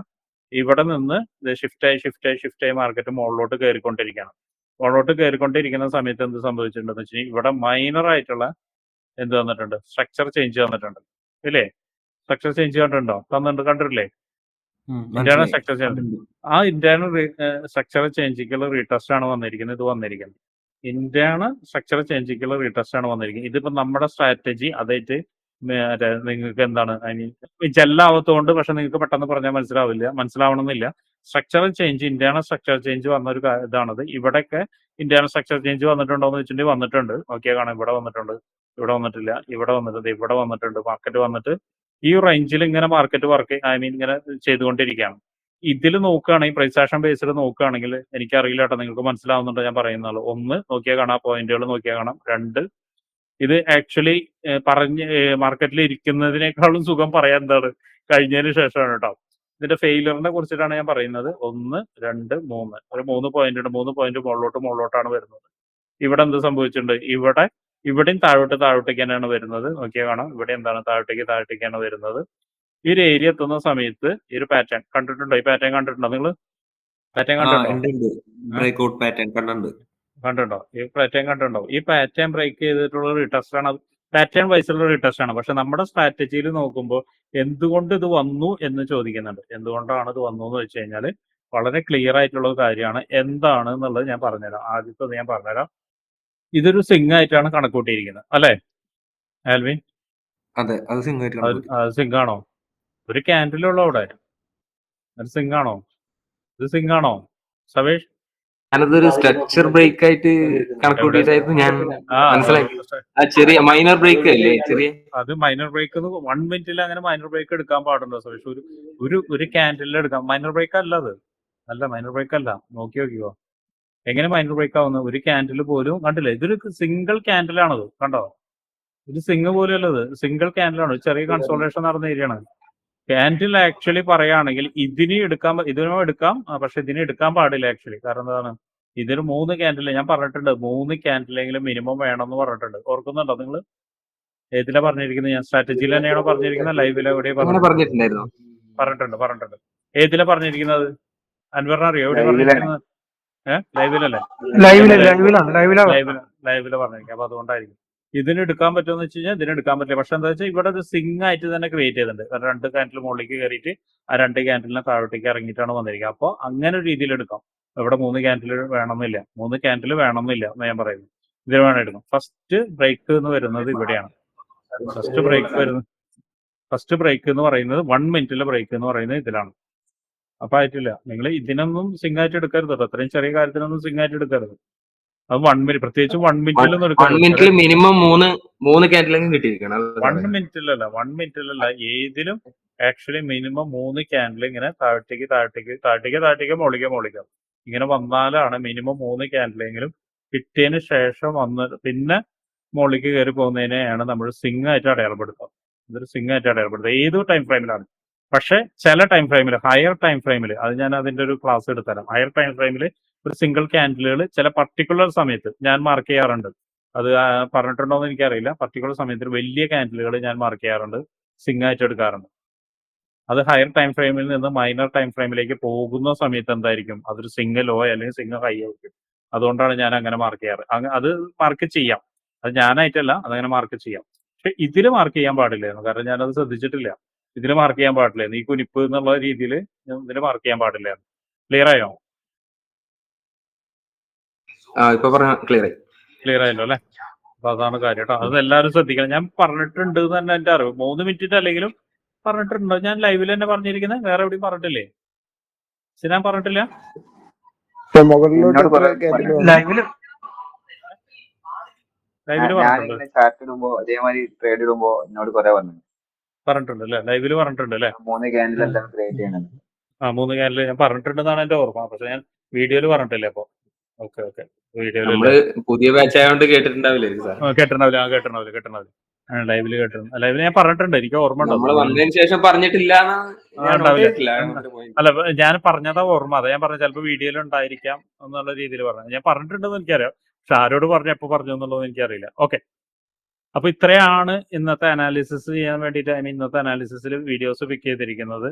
ഇവിടെ നിന്ന് ഷിഫ്റ്റായി മാർക്കറ്റ് മുകളിലോട്ട് കയറിക്കൊണ്ടിരിക്കുകയാണ്. മുകളിലോട്ട് കയറിക്കൊണ്ടിരിക്കുന്ന സമയത്ത് എന്ത് സംഭവിച്ചിട്ടുണ്ടെന്ന് വെച്ചാൽ, ഇവിടെ മൈനർ ആയിട്ടുള്ള എന്ത് വന്നിട്ടുണ്ട്, സ്ട്രക്ചർ ചേഞ്ച് വന്നിട്ടുണ്ട് ഇല്ലേ? സ്ട്രക്ചർ ചേഞ്ച് കണ്ടിട്ടില്ലേ? Internal structure change. ആ ഇന്റേണൽ സ്ട്രക്ചർ ചേഞ്ചിക്കുള്ള റീടെസ്റ്റ് ആണ് വന്നിരിക്കുന്നത്. ഇന്റേണൽ സ്ട്രക്ചർ ചേഞ്ചിക്കുള്ള റീടെസ്റ്റ് ആണ് വന്നിരിക്കുന്നത്. ഇതിപ്പോ നമ്മുടെ സ്ട്രാറ്റജി അതായിട്ട് നിങ്ങൾക്ക് എന്താണ്, ഐ മീൻ ജെല്ലാവത്തുകൊണ്ട്, പക്ഷെ നിങ്ങൾക്ക് പെട്ടെന്ന് പറഞ്ഞാൽ മനസ്സിലാവണമെന്നില്ല. Structural change, internal structure change വന്ന ഒരു ഇതാണത്. ഇവിടെയൊക്കെ ഇന്റേണൽ സ്ട്രക്ചർ ചേഞ്ച് വന്നിട്ടുണ്ടോ എന്ന് വെച്ചിട്ടുണ്ടെങ്കിൽ വന്നിട്ടുണ്ട്. നോക്കിയാൽ കാണാം, ഇവിടെ വന്നിട്ടുണ്ട്, ഇവിടെ വന്നിട്ടില്ല, ഇവിടെ വന്നിട്ടുണ്ട്. മാർക്കറ്റ് വന്നിട്ട് ഈ റേഞ്ചിൽ ഇങ്ങനെ മാർക്കറ്റ് ഇങ്ങനെ ചെയ്തുകൊണ്ടിരിക്കുകയാണ്. ഇതിൽ നോക്കുകയാണെങ്കിൽ, പ്രൈസ് ആക്ഷൻ ബേസിൽ നോക്കുകയാണെങ്കിൽ, എനിക്കറിയില്ല കേട്ടോ, നിങ്ങൾക്ക് മനസ്സിലാവുന്നുണ്ടോ ഞാൻ പറയുന്നുള്ളൂ. 1 നോക്കിയാൽ കാണാം, പോയിന്റുകൾ നോക്കിയാൽ കാണാം. 2 ഇത് ആക്ച്വലി മാർക്കറ്റിൽ ഇരിക്കുന്നതിനേക്കാളും സുഖം പറയാൻ എന്താണ്, കഴിഞ്ഞതിന് ശേഷമാണ് കേട്ടോ. ഇതിന്റെ ഫെയിലറിനെ കുറിച്ചിട്ടാണ് ഞാൻ പറയുന്നത്. 1, 2, 3 ഒരു 3 പോയിന്റ് ഉണ്ട്. 3 പോയിന്റ് മുകളിലോട്ടാണ് വരുന്നത്. ഇവിടെ എന്ത് സംഭവിച്ചിട്ടുണ്ട്, ഇവിടെയും താഴോട്ടേക്ക് തന്നെയാണ് വരുന്നത്. നോക്കിയാൽ കാണാം, ഇവിടെ എന്താണ്, താഴോട്ടേക്കാണ് വരുന്നത്. ഈ ഒരു ഏരിയ എത്തുന്ന സമയത്ത് ഈ ഒരു പാറ്റേൺ കണ്ടിട്ടുണ്ടോ? ഈ പാറ്റേൺ കണ്ടിട്ടുണ്ടോ നിങ്ങൾ? പാറ്റേൺ ആ കണ്ടുണ്ടോ? ഉണ്ട് ഉണ്ട് ഏ? ബ്രേക്ക് ഔട്ട് പാറ്റേൺ കണ്ടുണ്ട്. കണ്ടുണ്ടോ? ഈ പാറ്റേൺ കണ്ടുണ്ടോ? ഈ പാറ്റേൺ ബ്രേക്ക് ചെയ്തിട്ടുള്ള റീടെസ്റ്റ് ആണ്. പാറ്റേൺ വൈസുള്ള റീടെസ്റ്റ് ആണ്. പക്ഷെ നമ്മുടെ സ്ട്രാറ്റജിയിൽ നോക്കുമ്പോൾ എന്തുകൊണ്ട് ഇത് വന്നു എന്ന് ചോദിക്കുന്നുണ്ട്. എന്തുകൊണ്ടാണ് ഇത് വന്നു എന്ന് വെച്ച് കഴിഞ്ഞാൽ വളരെ ക്ലിയർ ആയിട്ടുള്ള ഒരു കാര്യമാണ്. എന്താണ് എന്നുള്ളത് ഞാൻ പറഞ്ഞുതരാം. ആദ്യത്തെ ഞാൻ പറഞ്ഞുതരാം. ഇതൊരു സിങ് ആയിട്ടാണ് കണക്കൂട്ടിയിരിക്കുന്നത് അല്ലേ ആൽവിൻ? അതെ, അത് സിംഗായിട്ട് അത് കണക്കൂട്ടി. അത് സിങ് ആണോ? ഒരു ക്യാൻഡിലുള്ള അവിടെ അത് സിങ് ആണോ? ഇത് സിങ് ആണോ സവേഷ്? ഞാനതൊരു സ്ട്രക്ചർ ബ്രേക്ക് ആയിട്ട് എവിടെ? കണക്കൂട്ടിയിട്ടായിരുന്നു ഞാൻ ആ മനസ്സിലാക്കി. ആ ചെറിയ മൈനർ ബ്രേക്ക് അല്ലേ? ചെറിയ അത് മൈനർ ബ്രേക്ക് 1 മിനിറ്റിൽ അങ്ങനെ മൈനർ ബ്രേക്ക് എടുക്കാൻ പാടുണ്ടോ സവേഷ്? ഒരു ഒരു ഒരു ക്യാൻഡിലിൽ എടുക്കാം. മൈനർ ബ്രേക്ക് അല്ല അത്. അല്ല മൈനർ ബ്രേക്ക് അല്ല. നോക്കിയോ എങ്ങനെ മൈനർ ബ്രേക്ക് ആവുന്നു? ഒരു ക്യാൻഡിൽ പോലും കണ്ടില്ലേ? ഇതൊരു സിംഗിൾ ക്യാൻഡിലാണത്. കണ്ടോ? ഇത് സിംഗ് പോലും അല്ലത്. സിംഗിൾ ക്യാൻഡിലാണ്. ചെറിയ കൺസോൾട്ടേഷൻ നടന്ന ഏരിയയാണ്. ക്യാൻഡിൽ ആക്ച്വലി പറയുകയാണെങ്കിൽ ഇതിന് ഇതിനും എടുക്കാം. പക്ഷെ ഇതിന് എടുക്കാൻ പാടില്ല ആക്ച്വലി. കാരണം എന്താണ്? ഇതിന് 3 ക്യാൻഡിൽ ഞാൻ പറഞ്ഞിട്ടുണ്ട്. 3 ക്യാൻഡിലെങ്കിലും മിനിമം വേണമെന്ന് പറഞ്ഞിട്ടുണ്ട്. ഓർക്കുന്നുണ്ടോ നിങ്ങൾ? ഏതിലാ പറഞ്ഞിരിക്കുന്നത്? ഞാൻ സ്ട്രാറ്റജിയിൽ തന്നെയാണോ പറഞ്ഞിരിക്കുന്നത്? ലൈവിൽ എവിടെയാ അങ്ങനെ പറഞ്ഞിരിക്കുന്നത്? പറഞ്ഞിട്ടുണ്ടായിരുന്നു. പറഞ്ഞിട്ടുണ്ട്. ഏതിലാ പറഞ്ഞിരിക്കുന്നത്? അൻവറിന് അറിയോ എവിടെ പറഞ്ഞിരിക്കുന്നത്? ലൈവിലല്ലേ? ലൈവില് പറഞ്ഞിരിക്കുക. അപ്പൊ അതുകൊണ്ടായിരിക്കും. ഇതിന് എടുക്കാൻ പറ്റുമെന്ന് വെച്ച് കഴിഞ്ഞാൽ ഇതിന് എടുക്കാൻ പറ്റില്ല. പക്ഷെ എന്താ വെച്ചാൽ ഇവിടെ ഒരു സിങ് ആയിട്ട് തന്നെ ക്രിയേറ്റ് ചെയ്തിട്ടുണ്ട്. കാരണം 2 ക്യാൻഡിൽ മുകളിലേക്ക് കയറിയിട്ട് ആ 2 ക്യാൻഡിലിനെ താഴോട്ടേക്ക് ഇറങ്ങിയിട്ടാണ് വന്നിരിക്കുക. അപ്പോൾ അങ്ങനെ ഒരു രീതിയിൽ എടുക്കാം. ഇവിടെ 3 ക്യാൻഡിൽ വേണമെന്നില്ല. 3 ക്യാൻഡിൽ വേണമെന്നില്ല എന്ന് ഞാൻ പറയുന്നു. ഇതിന് വേണം എടുക്കും. ഫസ്റ്റ് ബ്രേക്ക് എന്ന് വരുന്നത് ഇവിടെയാണ്. ഫസ്റ്റ് ബ്രേക്ക് എന്ന് പറയുന്നത് 1 മിനിറ്റിലെ ബ്രേക്ക് എന്ന് പറയുന്നത് ഇതിലാണ്. അപ്പൊ ആയിട്ടില്ല. നിങ്ങൾ ഇതിനൊന്നും സിങ് ആയിട്ട് എടുക്കരുത്. അത്രയും ചെറിയ കാര്യത്തിനൊന്നും സിങ് ആയിട്ട് എടുക്കരുത്. അത് 1 മിനിറ്റ്, പ്രത്യേകിച്ച് 1 മിനിറ്റിലൊന്നും 1 എടുക്കരുത്. മിനിറ്റിൽ മിനിമം 3 ക്യാൻഡിലെങ്കിലും കിട്ടിയിരിക്കണം. 1 മിനിറ്റിലല്ല ഏതിലും ആക്ച്വലി മിനിമം 3 ക്യാൻഡിൽ ഇങ്ങനെ താഴത്തേക്ക് മുകളിലേക്ക് ഇങ്ങനെ വന്നാലാണ് മിനിമം 3 ക്യാൻഡിലെങ്കിലും കിട്ടിയതിന് ശേഷം പിന്നെ മുകളിലേക്ക് കയറി പോകുന്നതിനെയാണ് നമ്മൾ സിങ് ആയിട്ട് അടയാളപ്പെടുത്തുക. ഇതൊരു സിങ് ആയിട്ട് അടയാളപ്പെടുത്തുക ഏത് ടൈം ഫ്രെയിമിലാണ്. പക്ഷെ ചില ടൈം ഫ്രെയിമിൽ, ഹയർ ടൈം ഫ്രെയിമിൽ, അത് ഞാൻ അതിന്റെ ഒരു ക്ലാസ് എടുത്തരാം. ഹയർ ടൈം ഫ്രെയിമിൽ ഒരു സിംഗിൾ ക്യാൻഡിലുകൾ ചില പർട്ടിക്കുലർ സമയത്ത് ഞാൻ മാർക്ക് ചെയ്യാറുണ്ട്. അത് പറഞ്ഞിട്ടുണ്ടോ എന്ന് എനിക്കറിയില്ല. പർട്ടിക്കുലർ സമയത്ത് വലിയ ക്യാൻഡിലുകൾ ഞാൻ മാർക്ക് ചെയ്യാറുണ്ട്, സിങ് ആയിട്ട് എടുക്കാറുണ്ട്. അത് ഹയർ ടൈം ഫ്രെയിമിൽ നിന്ന് മൈനർ ടൈം ഫ്രെയിമിലേക്ക് പോകുന്ന സമയത്ത് എന്തായിരിക്കും? അതൊരു സിംഗ് ലോ അല്ലെങ്കിൽ സിംഗ് ഹൈ ആയിരിക്കും. അതുകൊണ്ടാണ് ഞാൻ അങ്ങനെ മാർക്ക് ചെയ്യാറ്. അത് മാർക്ക് ചെയ്യാം. അത് ഞാനായിട്ടല്ല, അതങ്ങനെ മാർക്ക് ചെയ്യാം. പക്ഷെ ഇതിൽ മാർക്ക് ചെയ്യാൻ പാടില്ലായിരുന്നു. കാരണം ഞാനത് ശ്രദ്ധിച്ചിട്ടില്ല. ഇതിൽ മാർക്ക് ചെയ്യാൻ പാടില്ലായിരുന്നു. ഈ കുനിപ്പ് എന്നുള്ള രീതിയിൽ ഇതിൽ മാർക്ക് ചെയ്യാൻ പാടില്ലായിരുന്നു. ക്ലിയർ ആയോ? ഇപ്പൊ പറഞ്ഞ ക്ലിയർ ആയല്ലോ അല്ലെ? അപ്പൊ അതാണ് കാര്യം കേട്ടോ. അത് എല്ലാവരും ശ്രദ്ധിക്കണം. ഞാൻ പറഞ്ഞിട്ടുണ്ട് എന്ന് തന്നെ എന്റെ അറിവ്. 3 മിനിറ്റ് അല്ലെങ്കിലും പറഞ്ഞിട്ടുണ്ടോ? ഞാൻ ലൈവിൽ തന്നെ പറഞ്ഞിരിക്കുന്നത്. വേറെ എവിടെയും പറഞ്ഞിട്ടില്ലേ? ഞാൻ പറഞ്ഞിട്ടില്ല. ലൈവില് പറഞ്ഞിട്ടുണ്ട് അല്ലേ? ലൈവില് പറഞ്ഞിട്ടുണ്ട് അല്ലേ? 3 ക്യാൻഡിൽ എന്താണ് ക്രിയേറ്റ് ചെയ്യണത്? 3 ക്യാൻഡിൽ ഞാൻ പറഞ്ഞിട്ടുണ്ടെന്നാണ് എന്റെ ഓർമ്മ. പക്ഷെ ഞാൻ വീഡിയോയിൽ പറഞ്ഞിട്ടില്ല. അപ്പൊ ഓക്കെ വീഡിയോയിൽ പുതിയ ബാച്ച് ആയതുകൊണ്ട് കേട്ടിട്ടുണ്ടാവില്ലേ സാർ? കേട്ടിട്ടുണ്ടാവില്ല. ലൈവില് കേട്ടിരുന്നു. ലൈവില് ഞാൻ പറഞ്ഞിട്ടുണ്ട്. എനിക്ക് ഓർമ്മ നമ്മള് വന്നതിന് ശേഷം പറഞ്ഞിട്ടില്ല. അല്ല, ഞാൻ പറഞ്ഞതാ ഓർമ്മ. അതാ ഞാൻ പറഞ്ഞ ചിലപ്പോ വീഡിയോയിൽ ഉണ്ടായിരിക്കാം എന്നുള്ള രീതിയിൽ പറഞ്ഞു. ഞാൻ പറഞ്ഞിട്ടുണ്ടെന്ന് എനിക്കറിയാം. പക്ഷെ ആരോട് പറഞ്ഞു, എപ്പോ പറഞ്ഞു എന്നുള്ളത് എനിക്കറിയില്ല. ഓക്കെ, അപ്പൊ ഇത്രയാണ് ഇന്നത്തെ അനാലിസിസ് ചെയ്യാൻ വേണ്ടിയിട്ട്. ഇന്നത്തെ അനാലിസിസിൽ വീഡിയോസ് പിക്ക് ചെയ്തിരിക്കുന്നത്,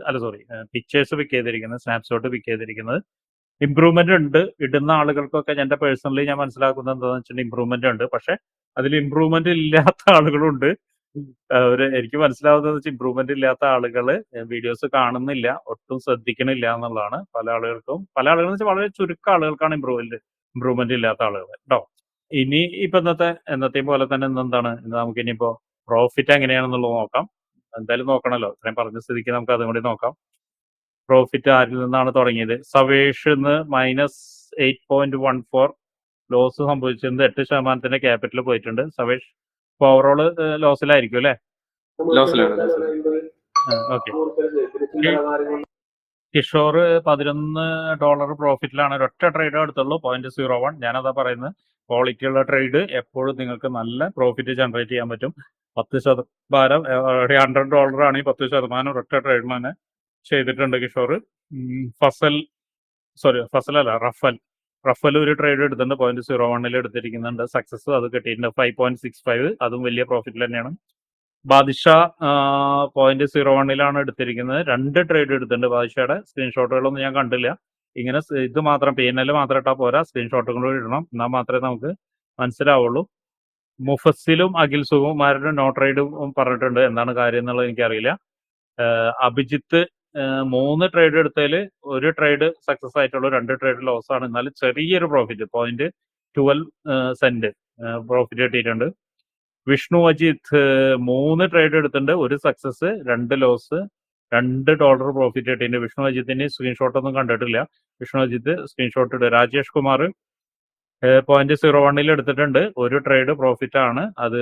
പിക്ചേഴ്സ് പിക്ക് ചെയ്തിരിക്കുന്നത്, സ്നാപ്ഷോട്ട് പിക്ക് ചെയ്തിരിക്കുന്നത്. ഇമ്പ്രൂവ്മെന്റ് ഉണ്ട്. ഇടുന്ന ആളുകൾക്കൊക്കെ എന്റെ പേഴ്സണലി ഞാൻ മനസ്സിലാക്കുന്നത് എന്താണെന്ന് വെച്ചിട്ടുണ്ടെങ്കിൽ ഇമ്പ്രൂവ്മെന്റ് ഉണ്ട്. പക്ഷെ അതിൽ ഇമ്പ്രൂവ്മെന്റ് ഇല്ലാത്ത ആളുകളുണ്ട്. എനിക്ക് മനസ്സിലാവുന്നത് വെച്ചാൽ ഇമ്പ്രൂവ്മെന്റ് ഇല്ലാത്ത ആളുകള് വീഡിയോസ് കാണുന്നില്ല, ഒട്ടും ശ്രദ്ധിക്കണില്ല എന്നുള്ളതാണ്. പല ആളുകൾക്കും വെച്ചാൽ വളരെ ചുരുക്കം ആളുകൾക്കാണ് ഇമ്പ്രൂവ്മെന്റ് ഇല്ലാത്ത ആളുകൾ കേട്ടോ. ഇനി ഇപ്പൊ എന്നത്തെയും പോലെ തന്നെ എന്താണ് നമുക്ക് ഇനിയിപ്പോ പ്രോഫിറ്റ് എങ്ങനെയാണെന്നുള്ളത് നോക്കാം. എന്തായാലും നോക്കണല്ലോ. ഇത്രയും പറഞ്ഞ സ്ഥിതിക്ക് നമുക്ക് അതും കൂടി നോക്കാം. പ്രോഫിറ്റ് ആരിൽ നിന്നാണ് തുടങ്ങിയത്? സവേഷ് -8.14 ലോസ് സംഭവിച്ചിട്ടുണ്ട്. 8% ക്യാപിറ്റൽ പോയിട്ടുണ്ട്. സവേഷ് ഓവറോള് ലോസിലായിരിക്കും അല്ലെ? ഓക്കെ. കിഷോർ $11 പ്രോഫിറ്റിലാണ്. ഒരൊറ്റ ട്രേഡ് എടുത്തുള്ളൂ, 0.01. ഞാനതാ പറയുന്നത്, ക്വാളിറ്റി ഉള്ള ട്രേഡ് എപ്പോഴും നിങ്ങൾക്ക് നല്ല പ്രോഫിറ്റ് ജനറേറ്റ് ചെയ്യാൻ പറ്റും. 10% $100 ആണെങ്കിൽ 10% ഒരൊറ്റ ട്രേഡിൽ തന്നെ ചെയ്തിട്ടുണ്ട് കിഷോർ. റഫൽ ഒരു ട്രേഡ് എടുത്തിട്ടുണ്ട്, 0.01 എടുത്തിരിക്കുന്നുണ്ട്. സക്സസ് അത് കിട്ടിയിട്ടുണ്ട്. 5.65, അതും വലിയ പ്രോഫിറ്റിൽ തന്നെയാണ്. ബാദിഷ 0.01 എടുത്തിരിക്കുന്നത്. 2 ട്രേഡ് എടുത്തിട്ടുണ്ട്. ബാദിഷയുടെ സ്ക്രീൻഷോട്ടുകളൊന്നും ഞാൻ കണ്ടില്ല. ഇങ്ങനെ ഇത് മാത്രം PNL മാത്രം ഇട്ടാൽ പോരാ, സ്ക്രീൻഷോട്ടും കൂടി ഇടണം. എന്നാൽ മാത്രമേ നമുക്ക് മനസ്സിലാവുള്ളൂ. മുഫസ്സിലും അഖിൽ സുകുമാരനും നോ ട്രേഡും പറഞ്ഞിട്ടുണ്ട്. എന്താണ് കാര്യം എന്നുള്ളത് എനിക്കറിയില്ല. അഭിജിത്ത് 3 ട്രേഡ് എടുത്തതിൽ 1 ട്രേഡ് സക്സസ് ആയിട്ടുള്ളൂ, 2 ട്രേഡ് ലോസ് ആണ്. എന്നാലും ചെറിയൊരു പ്രോഫിറ്റ്, 0.12 സെന്റ് പ്രോഫിറ്റ് കിട്ടിയിട്ടുണ്ട്. വിഷ്ണു അജിത്ത് 3 ട്രേഡ് എടുത്തിട്ടുണ്ട്, 1 സക്സസ്, 2 ലോസ്, $2 പ്രോഫിറ്റ് കിട്ടിയിട്ടുണ്ട്. വിഷ്ണു അജിത്തിന് സ്ക്രീൻഷോട്ട് ഒന്നും കണ്ടിട്ടില്ല. വിഷ്ണു അജിത്ത് സ്ക്രീൻഷോട്ട് ഇടുക. രാജേഷ് കുമാർ 0.01 എടുത്തിട്ടുണ്ട്, 1 ട്രേഡ് പ്രോഫിറ്റ് ആണ്, അത്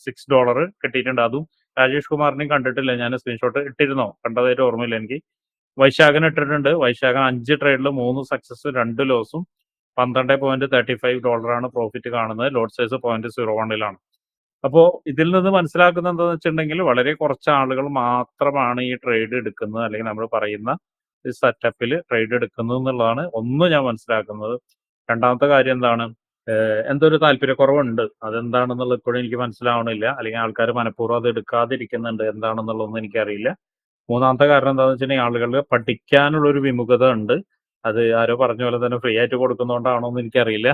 $6 കിട്ടിയിട്ടുണ്ട്. അതും രാജേഷ് കുമാറിനെയും കണ്ടിട്ടില്ല, ഞാൻ സ്ക്രീൻഷോട്ട് ഇട്ടിരുന്നോ കണ്ടതായിട്ട് ഓർമ്മയില്ല എനിക്ക്. വൈശാഖൻ ഇട്ടിട്ടുണ്ട്. വൈശാഖൻ 5 ട്രേഡിൽ 3 സക്സസ്, 2 ലോസും, $12.35 ആണ് പ്രോഫിറ്റ് കാണുന്നത്. ലോഡ് സൈസ് 0.01 അപ്പോൾ ഇതിൽ നിന്ന് മനസ്സിലാക്കുന്നത് എന്താണെന്ന് വെച്ചിട്ടുണ്ടെങ്കിൽ വളരെ കുറച്ച് ആളുകൾ മാത്രമാണ് ഈ ട്രേഡ് എടുക്കുന്നത്, അല്ലെങ്കിൽ നമ്മൾ പറയുന്ന ഈ സെറ്റപ്പിൽ ട്രേഡ് എടുക്കുന്നത് എന്നുള്ളതാണ് ഞാൻ മനസ്സിലാക്കുന്നത്. രണ്ടാമത്തെ കാര്യം എന്താണ്, എന്തോ ഒരു താല്പര്യക്കുറവുണ്ട്. അതെന്താണെന്നുള്ളത് ഇപ്പോഴും എനിക്ക് മനസ്സിലാവണില്ല, അല്ലെങ്കിൽ ആൾക്കാർ മനഃപൂർവ്വം അത് എടുക്കാതിരിക്കുന്നുണ്ട്, എന്താണെന്നുള്ളതൊന്നും എനിക്കറിയില്ല. മൂന്നാമത്തെ കാരണം എന്താണെന്ന് വെച്ചിട്ടുണ്ടെങ്കിൽ ആളുകൾക്ക് പഠിക്കാനുള്ള ഒരു വിമുഖത ഉണ്ട്. അത് ആരോ പറഞ്ഞ പോലെ തന്നെ ഫ്രീ ആയിട്ട് കൊടുക്കുന്നതുകൊണ്ടാണോ എന്ന് എനിക്കറിയില്ല.